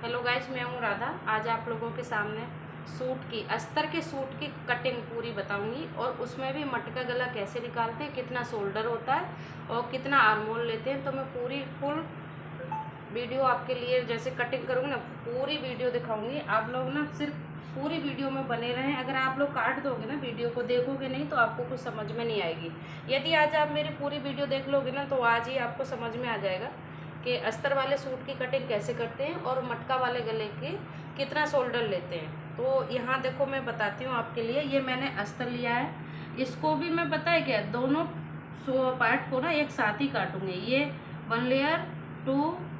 Hello guys, मैं हूँ राधा। आज आप लोगों के सामने सूट की अस्तर के सूट की कटिंग पूरी बताऊंगी और उसमें भी मटका गला कैसे निकालते हैं, कितना शोल्डर होता है और कितना आर्मोल लेते हैं। तो मैं पूरी फुल वीडियो आपके लिए जैसे कटिंग करूँगी ना, पूरी वीडियो दिखाऊंगी। आप लोग ना सिर्फ पूरी वीडियो में बने रहें। अगर आप लोग काट दोगे ना, वीडियो को देखोगे नहीं तो आपको कुछ समझ में नहीं आएगी। यदि आज आप मेरी पूरी वीडियो देख लोगे ना तो आज ही आपको समझ में आ जाएगा कि अस्तर वाले सूट की कटिंग कैसे करते हैं और मटका वाले गले के कितना शोल्डर लेते हैं। तो यहाँ देखो, मैं बताती हूँ आपके लिए। ये मैंने अस्तर लिया है, इसको भी मैं पता है क्या, दोनों पार्ट को ना एक साथ ही काटूंगी। ये 1 लेयर, 2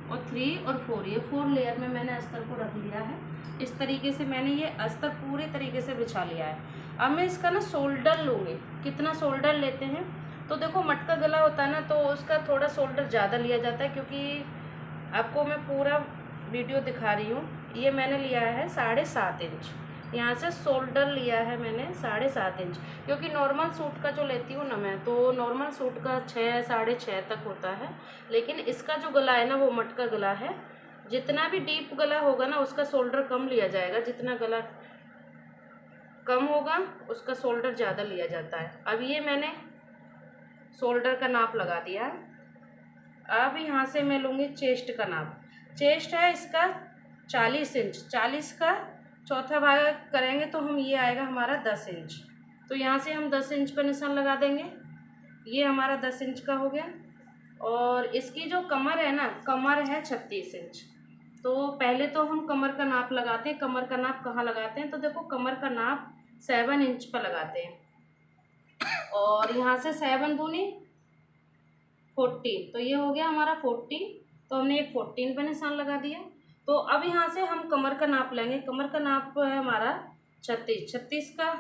और 3 और 4, ये 4 लेयर में मैंने अस्तर को रख लिया है। इस तरीके से मैंने ये अस्तर पूरी तरीके से बिछा लिया है। अब मैं इसका ना शोल्डर लूँगी, कितना शोल्डर लेते हैं। तो देखो, मटका गला होता है ना तो उसका थोड़ा शोल्डर ज़्यादा लिया जाता है, क्योंकि आपको मैं पूरा वीडियो दिखा रही हूँ। ये मैंने लिया है 7.5 इंच, यहाँ से शोल्डर लिया है मैंने 7.5 इंच। क्योंकि नॉर्मल सूट का जो लेती हूँ ना मैं, तो नॉर्मल सूट का 6 6.5 तक होता है, लेकिन इसका जो गला है ना वो मटका गला है। जितना भी डीप गला होगा ना उसका शोल्डर कम लिया जाएगा, जितना गला कम होगा उसका शोल्डर ज़्यादा लिया जाता है। अब ये मैंने शोल्डर का नाप लगा दिया है। अब यहाँ से मैं लूँगी चेस्ट का नाप। चेस्ट है इसका 40 इंच, 40 का चौथा भाग करेंगे तो हम ये आएगा हमारा 10 इंच। तो यहाँ से हम 10 इंच पर निशान लगा देंगे। ये हमारा 10 इंच का हो गया। और इसकी जो कमर है ना, कमर है 36 इंच। तो पहले तो हम कमर का नाप लगाते हैं। कमर का नाप कहाँ लगाते हैं, तो देखो कमर का नाप 7 इंच पर लगाते हैं। और यहाँ से 7 दूनी 14, तो ये हो गया हमारा 14। तो हमने एक 14 पे निशान लगा दिया। तो अब यहाँ से हम कमर का नाप लेंगे। कमर का नाप है हमारा 36, 36 का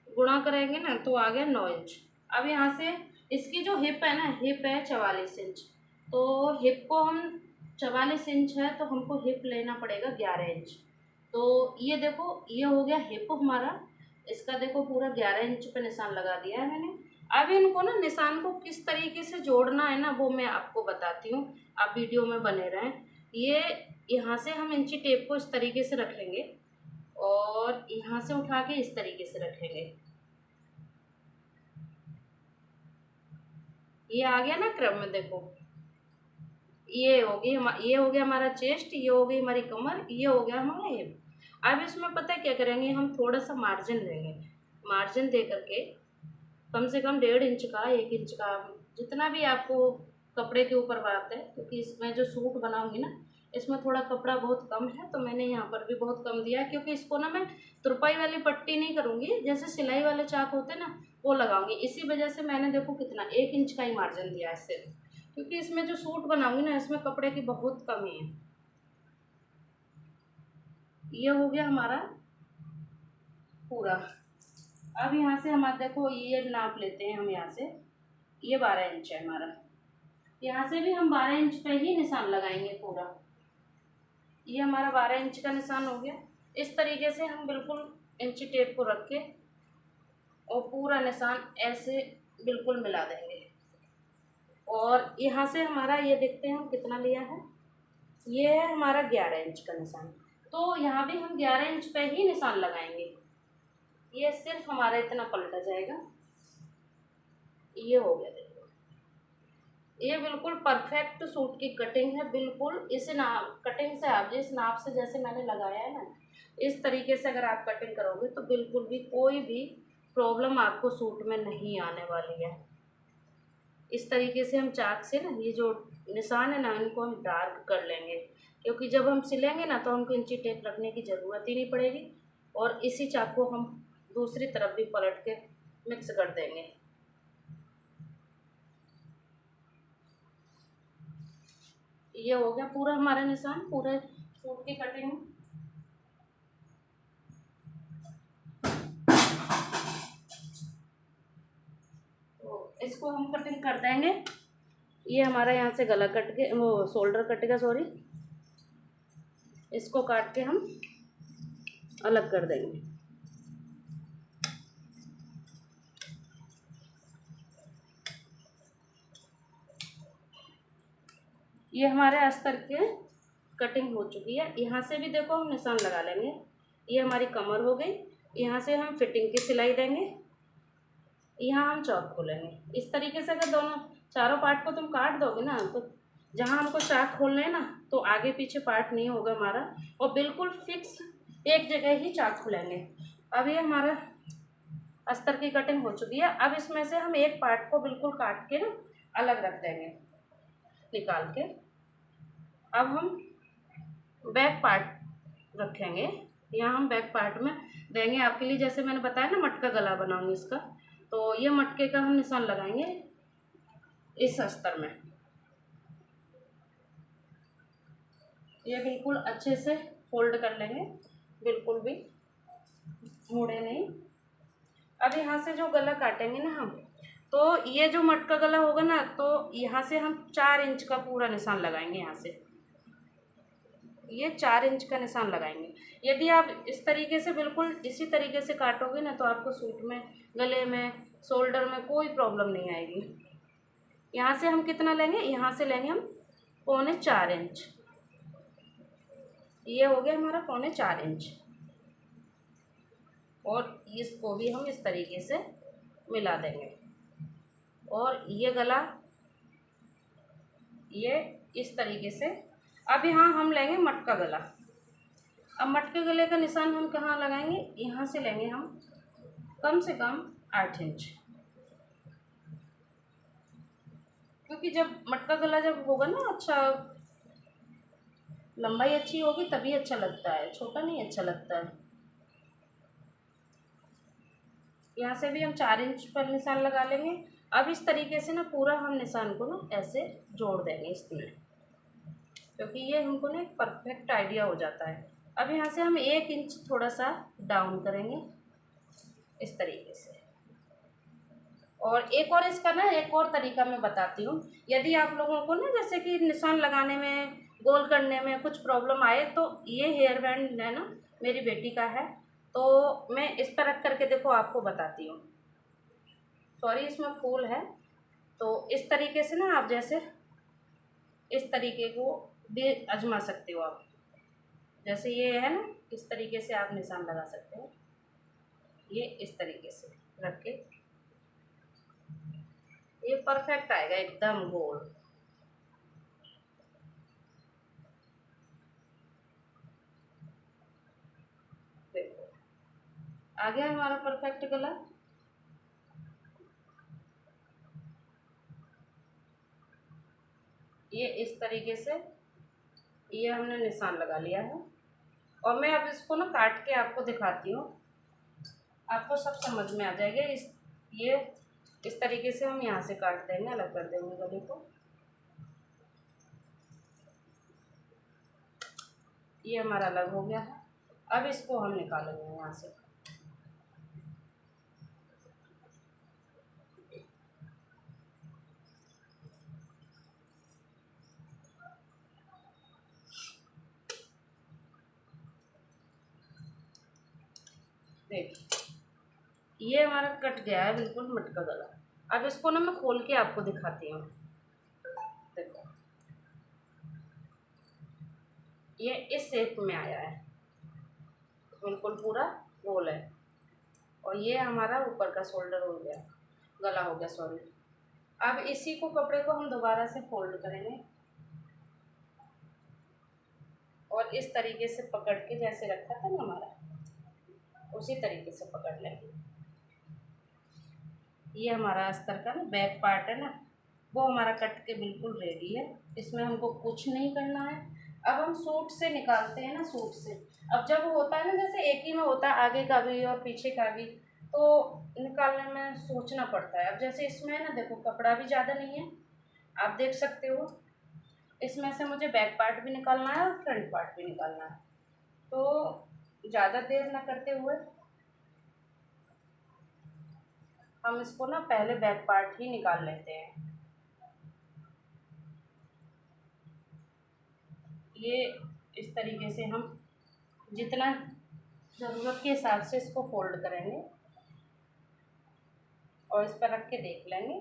गुणा करेंगे ना तो आ गया 9 इंच। अब यहाँ से इसकी जो हिप है ना, हिप है 44 इंच। तो हिप को हम 44 इंच है तो हमको हिप लेना पड़ेगा 11 इंच। तो ये देखो, ये हो गया हिप हमारा। इसका देखो पूरा 11 इंच पे निशान लगा दिया है मैंने। अब इनको ना निशान को किस तरीके से जोड़ना है ना वो मैं आपको बताती हूँ। आप वीडियो में बने रहें। ये यहाँ से हम इंची टेप को इस तरीके से रखेंगे और यहाँ से उठा के इस तरीके से रखेंगे। ये आ गया ना क्रम में, देखो ये हो गया हमारा चेस्ट, ये हो गई हमारी कमर, ये हो गया हमारा हिप। अब इसमें पता है क्या करेंगे, हम थोड़ा सा मार्जिन लेंगे। मार्जिन दे करके कम से कम 1.5 इंच का, 1 इंच का, जितना भी आपको कपड़े के ऊपर बात है। क्योंकि इसमें जो सूट बनाऊंगी ना, इसमें थोड़ा कपड़ा बहुत कम है तो मैंने यहाँ पर भी बहुत कम दिया है। क्योंकि इसको ना मैं तुरपाई वाली पट्टी नहीं करूँगी, जैसे सिलाई वाले चाक होते हैं ना वो लगाऊंगी। इसी वजह से मैंने देखो कितना 1 इंच का ही मार्जिन दिया है सिर्फ। क्योंकि इसमें जो सूट बनाऊंगी ना, इसमें कपड़े की बहुत कमी है। ये हो गया हमारा पूरा। अब यहाँ से हमारा देखो, ये नाप लेते हैं हम यहाँ से। ये 12 इंच है हमारा। यहाँ से भी हम 12 इंच पे ही निशान लगाएंगे पूरा। ये हमारा 12 इंच का निशान हो गया। इस तरीके से हम बिल्कुल इंची टेप को रख के और पूरा निशान ऐसे बिल्कुल मिला देंगे। और यहाँ से हमारा ये देखते हैं हम कितना लिया है। ये है हमारा 11 इंच का निशान। तो यहाँ भी हम 11 इंच पे ही निशान लगाएंगे। ये सिर्फ हमारा इतना पलटा जाएगा। ये हो गया, देखो ये बिल्कुल परफेक्ट सूट की कटिंग है। बिल्कुल इस नाप कटिंग से, आप जिस नाप से जैसे मैंने लगाया है ना, इस तरीके से अगर आप कटिंग करोगे तो बिल्कुल भी कोई भी प्रॉब्लम आपको सूट में नहीं आने वाली है। इस तरीके से हम चाक से ना ये जो निशान है ना, इनको हम डार्क कर लेंगे। क्योंकि जब हम सिलेंगे ना तो हमको इंची टेप रखने की ज़रूरत ही नहीं पड़ेगी। और इसी चाक को हम दूसरी तरफ भी पलट के मिक्स कर देंगे। ये हो गया पूरा हमारा निशान, पूरे सूट की कटिंग। तो इसको हम कटिंग कर देंगे। ये हमारा यहाँ से गला कट के, वो शोल्डर कटेगा, सॉरी, इसको काट के हम अलग कर देंगे। ये हमारे अस्तर के कटिंग हो चुकी है। यहाँ से भी देखो हम निशान लगा लेंगे। ये हमारी कमर हो गई। यहाँ से हम फिटिंग की सिलाई देंगे, यहाँ हम चौक खोलेंगे। इस तरीके से अगर दोनों चारों पार्ट को तुम काट दोगे ना, तो जहाँ हमको चाक खोलना है ना, तो आगे पीछे पार्ट नहीं होगा हमारा, और बिल्कुल फिक्स एक जगह ही चाक खुलेंगे। अब ये हमारा अस्तर की कटिंग हो चुकी है। अब इसमें से हम एक पार्ट को बिल्कुल काट के ना अलग रख देंगे निकाल के। अब हम बैक पार्ट रखेंगे। यहाँ हम बैक पार्ट में देंगे आपके लिए, जैसे मैंने बताया ना मटका गला बनाऊंगी इसका, तो ये मटके का हम निशान लगाएंगे इस अस्तर में। ये बिल्कुल अच्छे से फोल्ड कर लेंगे, बिल्कुल भी मुड़े नहीं। अब यहाँ से जो गला काटेंगे ना हम, तो ये जो मटका गला होगा ना, तो यहाँ से हम 4 इंच का पूरा निशान लगाएंगे। यहाँ से ये 4 इंच का निशान लगाएंगे। यदि आप इस तरीके से बिल्कुल इसी तरीके से काटोगे ना, तो आपको सूट में, गले में, शोल्डर में कोई प्रॉब्लम नहीं आएगी। यहाँ से हम कितना लेंगे, यहाँ से लेंगे हम 4.25 इंच। ये हो गया हमारा 4.25 इंच। और इसको भी हम इस तरीके से मिला देंगे। और ये गला ये इस तरीके से। अब यहाँ हम लेंगे मटका गला। अब मटके गले का निशान हम कहाँ लगाएंगे, यहाँ से लेंगे हम कम से कम 8 इंच, क्योंकि जब मटका गला जब होगा ना, अच्छा लंबाई अच्छी होगी तभी अच्छा लगता है, छोटा नहीं अच्छा लगता है। यहाँ से भी हम 4 इंच पर निशान लगा लेंगे। अब इस तरीके से ना पूरा हम निशान को ना ऐसे जोड़ देंगे इसमें, क्योंकि ये हमको ना एक परफेक्ट आइडिया हो जाता है। अब यहाँ से हम 1 इंच थोड़ा सा डाउन करेंगे इस तरीके से। और इसका ना एक और तरीका मैं बताती हूँ। यदि आप लोगों को ना जैसे कि निशान लगाने में, गोल करने में कुछ प्रॉब्लम आए, तो ये हेयर बैंड है ना, मेरी बेटी का है, तो मैं इस पर रख करके देखो आपको बताती हूँ। सॉरी, इसमें फूल है। तो इस तरीके से ना आप जैसे इस तरीके को भी आजमा सकते हो आप। जैसे ये है ना, इस तरीके से आप निशान लगा सकते हो। ये इस तरीके से रख के ये परफेक्ट आएगा, एकदम गोल। देखो आ गया हमारा परफेक्ट गला। ये इस तरीके से ये हमने निशान लगा लिया है। और मैं अब इसको ना काट के आपको दिखाती हूँ, आपको सब समझ में आ जाएगा। ये इस तरीके से हम यहाँ से काट देंगे, अलग कर देंगे गले को। ये हमारा अलग हो गया है। अब इसको हम निकालेंगे यहाँ से। देखिए ये हमारा कट गया है बिल्कुल मटका गला। अब इसको ना मैं खोल के आपको दिखाती हूँ। देखो ये इस शेप में आया है, बिल्कुल पूरा गोल है। और ये हमारा ऊपर का शोल्डर हो गया, गला हो गया, सॉरी। अब इसी को कपड़े को हम दोबारा से फोल्ड करेंगे और इस तरीके से पकड़ के, जैसे रखा था ना हमारा, उसी तरीके से पकड़ लेंगे। ये हमारा अस्तर का ना बैक पार्ट है ना, वो हमारा कट के बिल्कुल रेडी है। इसमें हमको कुछ नहीं करना है। अब हम सूट से निकालते हैं ना, सूट से अब जब होता है ना, जैसे एक ही में होता है आगे का भी और पीछे का भी, तो निकालने में सोचना पड़ता है। अब जैसे इसमें है ना, देखो कपड़ा भी ज़्यादा नहीं है, आप देख सकते हो। इसमें से मुझे बैक पार्ट भी निकालना है और फ्रंट पार्ट भी निकालना है। तो ज़्यादा देर ना करते हुए हम इसको ना पहले बैक पार्ट ही निकाल लेते हैं। ये इस तरीके से हम जितना ज़रूरत के हिसाब से इसको फोल्ड करेंगे और इस पर रख के देख लेंगे।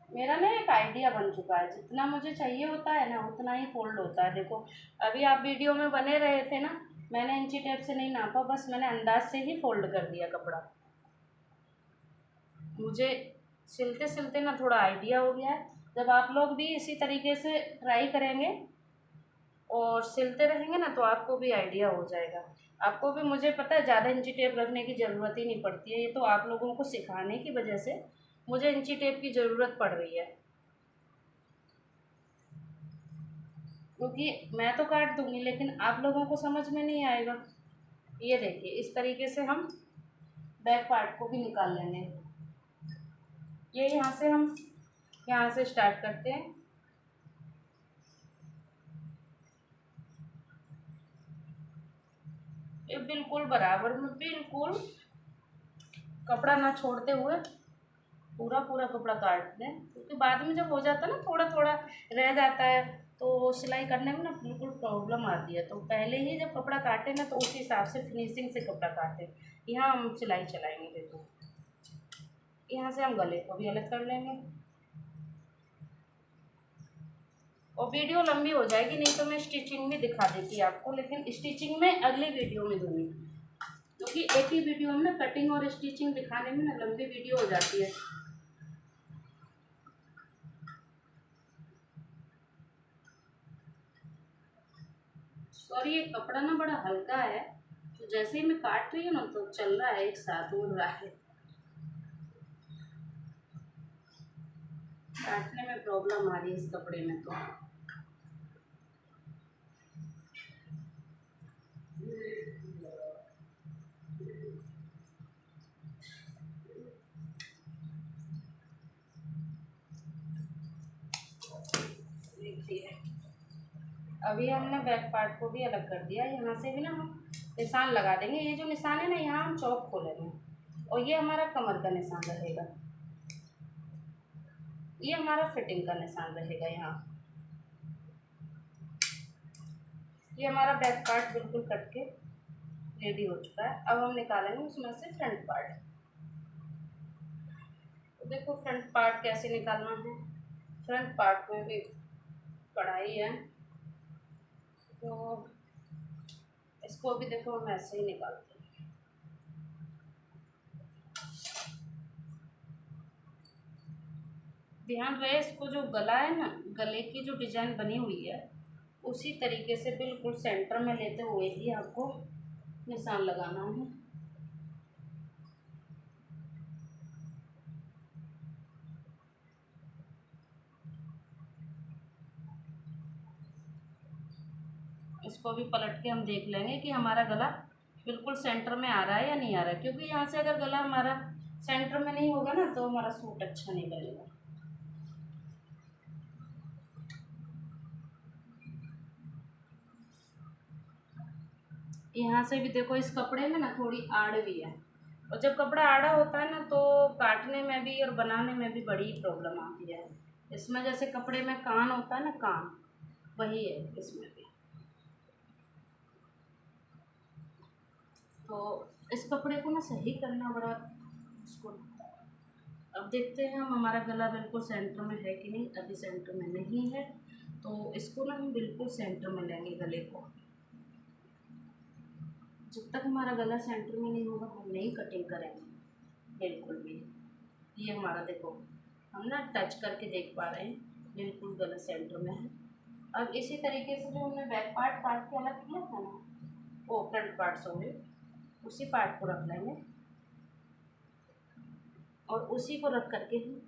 मेरा ना एक आइडिया बन चुका है, जितना मुझे चाहिए होता है ना उतना ही फोल्ड होता है। देखो अभी आप वीडियो में बने रहे थे ना, मैंने इंची टेप से नहीं नापा, बस मैंने अंदाज से ही फोल्ड कर दिया कपड़ा। मुझे सिलते सिलते ना थोड़ा आइडिया हो गया है। जब आप लोग भी इसी तरीके से ट्राई करेंगे और सिलते रहेंगे ना तो आपको भी आइडिया हो जाएगा। आपको भी, मुझे पता है, ज़्यादा इंची टेप रखने की ज़रूरत ही नहीं पड़ती है। ये तो आप लोगों को सिखाने की वजह से मुझे इंची टेप की ज़रूरत पड़ रही है, क्योंकि मैं तो काट दूंगी लेकिन आप लोगों को समझ में नहीं आएगा। ये देखिए इस तरीके से हम बैक पार्ट को भी निकाल लेंगे। ये यहाँ से हम यहाँ से स्टार्ट करते हैं। ये बिल्कुल बराबर में, बिल्कुल कपड़ा ना छोड़ते हुए पूरा पूरा कपड़ा काट दें, क्योंकि बाद में जब हो जाता है ना थोड़ा थोड़ा रह जाता है तो सिलाई करने में ना बिल्कुल प्रॉब्लम आती है। तो पहले ही जब कपड़ा काटे ना तो उस हिसाब से फिनिशिंग से कपड़ा काटें। यहाँ हम सिलाई चलाएंगे। देखो यहाँ से हम गले को भी अलग कर लेंगे। और वीडियो लंबी हो जाएगी, नहीं तो मैं स्टिचिंग भी दिखा देती आपको, लेकिन स्टिचिंग में अगली वीडियो में दूँगी, क्योंकि एक ही वीडियो में ना कटिंग और स्टिचिंग दिखाने में ना लंबी वीडियो हो जाती है। और ये कपड़ा ना बड़ा हल्का है, तो जैसे ही मैं काट रही हूँ ना तो चल रहा है, एक साथ उड़ रहा है। काटने में प्रॉब्लम आ रही है इस कपड़े में तो। देखिए अभी हमने बैक पार्ट को भी अलग कर दिया। यहाँ से भी ना हम निशान लगा देंगे। ये जो निशान है ना यहाँ हम चौक खोलेंगे, और ये हमारा कमर का निशान रहेगा, ये हमारा फिटिंग का निशान रहेगा। यहाँ ये हमारा बैक पार्ट बिल्कुल कट के रेडी हो चुका है। अब हम निकालेंगे उसमें से फ्रंट पार्ट। तो देखो फ्रंट पार्ट कैसे निकालना है। फ्रंट पार्ट में भी कढ़ाई है, तो इसको भी देखो हम ऐसे ही निकालते हैं। ध्यान रहे इसको जो गला है ना, गले की जो डिजाइन बनी हुई है उसी तरीके से बिल्कुल सेंटर में लेते हुए ही आपको निशान लगाना है। इसको भी पलट के हम देख लेंगे कि हमारा गला बिल्कुल सेंटर में आ रहा है या नहीं आ रहा है, क्योंकि यहाँ से अगर गला हमारा सेंटर में नहीं होगा ना तो हमारा सूट अच्छा नहीं लगेगा। यहाँ से भी देखो इस कपड़े में ना थोड़ी आड़ भी है, और जब कपड़ा आड़ा होता है ना तो काटने में भी और बनाने में भी बड़ी प्रॉब्लम आती है। इसमें जैसे कपड़े में कान होता है ना, कान वही है इसमें भी। तो इस कपड़े को ना सही करना बड़ा मुश्किल होता है। अब देखते हैं हम हमारा गला बिल्कुल सेंटर में है कि नहीं। अभी सेंटर में नहीं है, तो इसको ना हम बिल्कुल सेंटर में लेंगे गले को। जब तक हमारा गला सेंटर में नहीं होगा हम नहीं कटिंग करेंगे बिल्कुल भी। ये हमारा देखो हम ना टच करके देख पा रहे हैं बिल्कुल गला सेंटर में है। अब इसी तरीके से जो हमने बैक पार्ट काट के अलग किया था ना, वो फ्रंट पार्ट सॉरी, उसी पार्ट को रख लेंगे और उसी को रख करके हम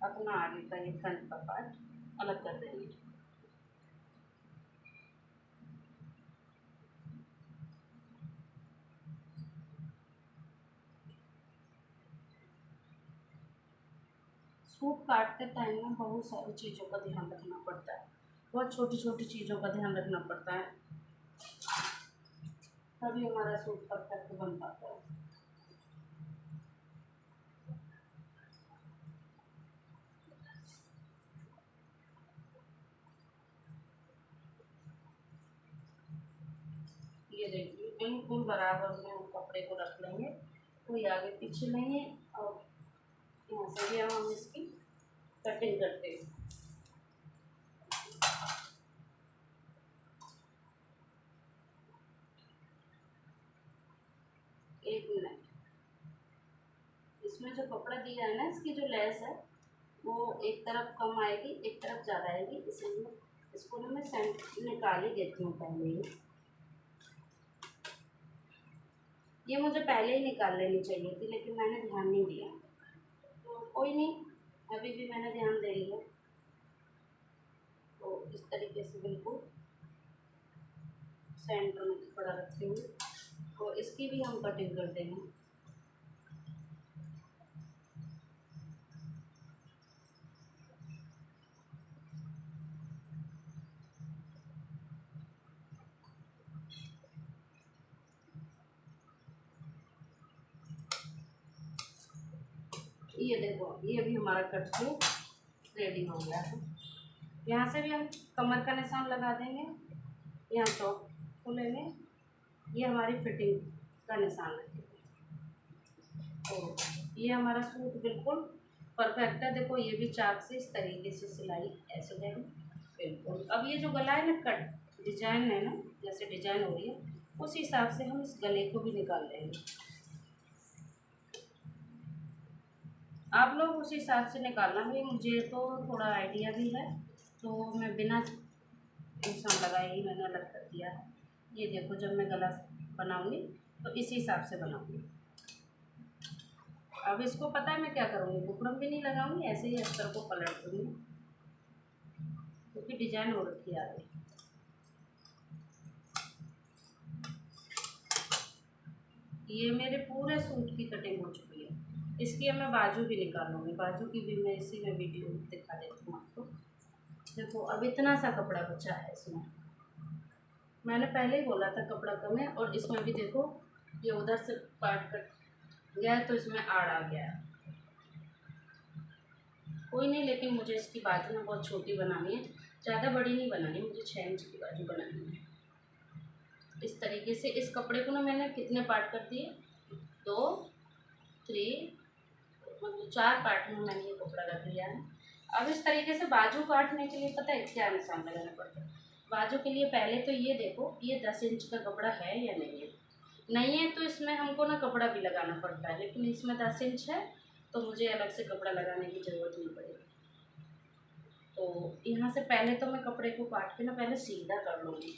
अपना आगे का ये फ्रंट का पार्ट अलग कर देंगे। सूट काटते टाइम ना बहुत सारी चीज़ों का ध्यान रखना पड़ता है, बहुत छोटी छोटी चीज़ों का ध्यान रखना पड़ता है, तभी हमारा सूट परफेक्ट बन पाता है। ये देखिए बिल्कुल बराबर में हम कपड़े को रख लेंगे, कोई आगे पीछे नहीं है। और यहाँ से भी हम इसकी कटिंग करते हैं। एक मिनट, इसमें जो कपड़ा दिया है ना, इसकी जो लेस है वो एक तरफ कम आएगी, एक तरफ ज़्यादा आएगी, इसलिए इसको ना मैं निकाल ही देती हूँ पहले ही। ये मुझे पहले ही निकाल लेनी चाहिए थी, लेकिन मैंने ध्यान नहीं दिया, तो कोई नहीं, अभी भी मैंने ध्यान दे लिया। तो इस तरीके से बिल्कुल सेंटर में कपड़ा रखते हुए, तो इसकी भी हम कटिंग कर देंगे। ये देखो, ये भी हमारा कट के रेडी हो गया है। यहाँ से भी हम कमर का निशान लगा देंगे, यहाँ टॉप को लेंगे, ये हमारी फिटिंग का निशान रखेंगे। तो ये हमारा सूट बिल्कुल परफेक्ट है। देखो ये भी चाक से इस तरीके से सिलाई ऐसे जाएगी बिल्कुल। अब ये जो गला है ना, कट डिजाइन है ना, जैसे डिजाइन हो रही है उस हिसाब से हम इस गले को भी निकाल लेंगे। आप लोग उस हिसाब से निकालना भी, मुझे तो थोड़ा आइडिया भी है, तो मैं बिना निशान लगाए ही मैंने अलग कर दिया है। ये देखो, जब मैं गला बनाऊंगी तो इसी हिसाब से बनाऊंगी। अब इसको पता है मैं क्या करूँगी, बुकरम भी नहीं लगाऊंगी, ऐसे ही अस्तर को पलट दूँगी क्योंकि डिजाइन हो रखी है आगे। ये मेरे पूरे सूट की कटिंग हो चुकी है। इसकी अब मैं बाजू भी निकालूंगी, बाजू की भी मैं इसी में वीडियो दिखा देती हूँ आपको। देखो अब इतना सा कपड़ा बचा है इसमें, मैंने पहले ही बोला था कपड़ा कम है। और इसमें भी देखो ये उधर से पार्ट कट गया है तो इसमें आड़ आ गया है। कोई नहीं, लेकिन मुझे इसकी बाजू ना बहुत छोटी बनानी है, ज़्यादा बड़ी नहीं बनानी, मुझे 6 इंच की बाजू बनानी है। इस तरीके से इस कपड़े को ना मैंने कितने पार्ट कर दिए, 2 3, मतलब 4 पार्ट में मैंने ये कपड़ा रख लिया है। अब इस तरीके से बाजू काटने के लिए पता है क्या निशान लगाना पड़ता है बाजू के लिए। पहले तो ये देखो, ये 10 इंच का कपड़ा है या नहीं है, नहीं है तो इसमें हमको ना कपड़ा भी लगाना पड़ता है, लेकिन इसमें 10 इंच है तो मुझे अलग से कपड़ा लगाने की ज़रूरत नहीं पड़ेगी। तो यहाँ से पहले तो मैं कपड़े को काट के ना पहले सीधा कर लूँगी।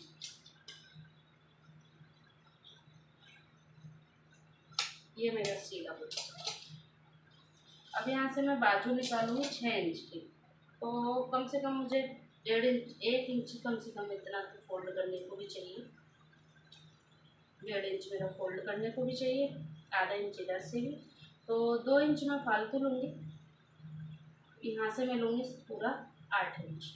ये मेरा सीधा हो चुका है। अब यहाँ से मैं बाजू निकालूंगी 6 इंच की, तो कम से कम मुझे 1.5 इंच 1 इंच कम से कम इतना तो फोल्ड करने को भी चाहिए। 1.5 इंच मेरा फोल्ड करने को भी चाहिए, आधा इंच इधर से भी, तो 2 इंच मैं फालतू लूँगी। यहाँ से मैं लूँगी पूरा 8 इंच।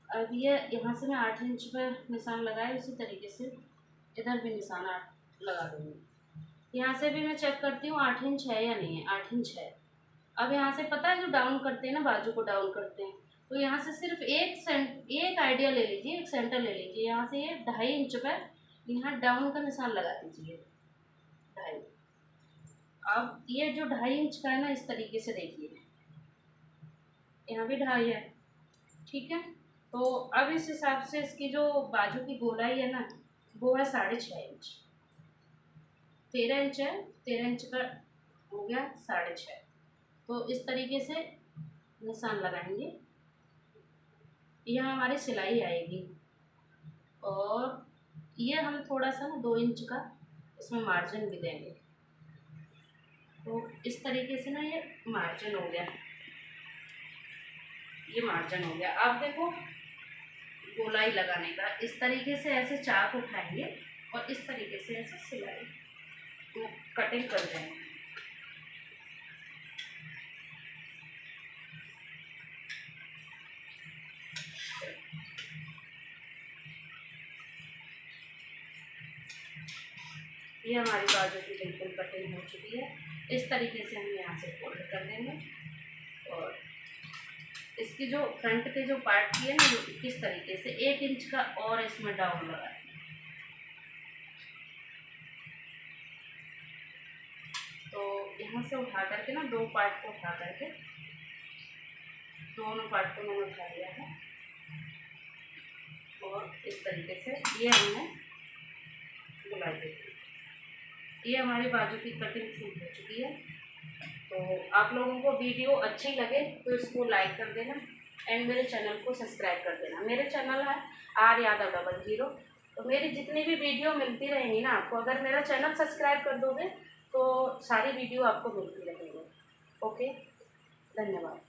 अब ये यहाँ से मैं 8 इंच पर निशान लगाए, उसी तरीके से इधर भी निशान 8 लगा दूँगी। यहाँ से भी मैं चेक करती हूँ 8 इंच है या नहीं है, 8 इंच है। अब यहाँ से पता है जो डाउन करते हैं ना, बाजू को डाउन करते हैं, तो यहाँ से सिर्फ एक आइडिया ले लीजिए, एक सेंटर ले लीजिए। यहाँ से ये 2.5 इंच पर यहाँ डाउन का निशान लगा दीजिए, 2.5। अब ये जो 2.5 इंच का है ना, इस तरीके से देखिए, यहाँ भी 2.5 है, ठीक है। तो अब इस हिसाब से इसकी जो बाजू की गोलाई है ना, वो है 6.5 इंच। 13 इंच है, 13 इंच का हो गया 6.5। तो इस तरीके से निशान लगाएंगे, यह हमारी सिलाई आएगी। और ये हम थोड़ा सा ना 2 इंच का इसमें मार्जिन भी देंगे। तो इस तरीके से ना ये मार्जिन हो गया, ये मार्जिन हो गया। अब देखो गोलाई लगाने का, इस तरीके से ऐसे चाक उठाएंगे और इस तरीके से ऐसे सिलाई तो कटिंग कर देंगे। ये हमारी बाजू की बिल्कुल कटिंग हो चुकी है। इस तरीके से हम यहाँ से फोल्ड कर देंगे और इसकी जो फ्रंट के जो पार्ट की है ना, किस तरीके से 1 इंच का और इसमें डाउन लगा देंगे। तो यहाँ से उठा करके ना 2 पार्ट को उठा करके दोनों पार्ट को मैंने उठा लिया है और इस तरीके से ये हमने बुलाई देती है। ये हमारी बाजू की कटिंग शूट हो चुकी है। तो आप लोगों को वीडियो अच्छी लगे तो इसको लाइक कर देना एंड मेरे चैनल को सब्सक्राइब कर देना। मेरे चैनल है आर यादव 00। तो मेरी जितनी भी वीडियो मिलती रहेंगी ना आपको, अगर मेरा चैनल सब्सक्राइब कर दोगे तो सारी वीडियो आपको मिलती रहेंगी। ओके, धन्यवाद।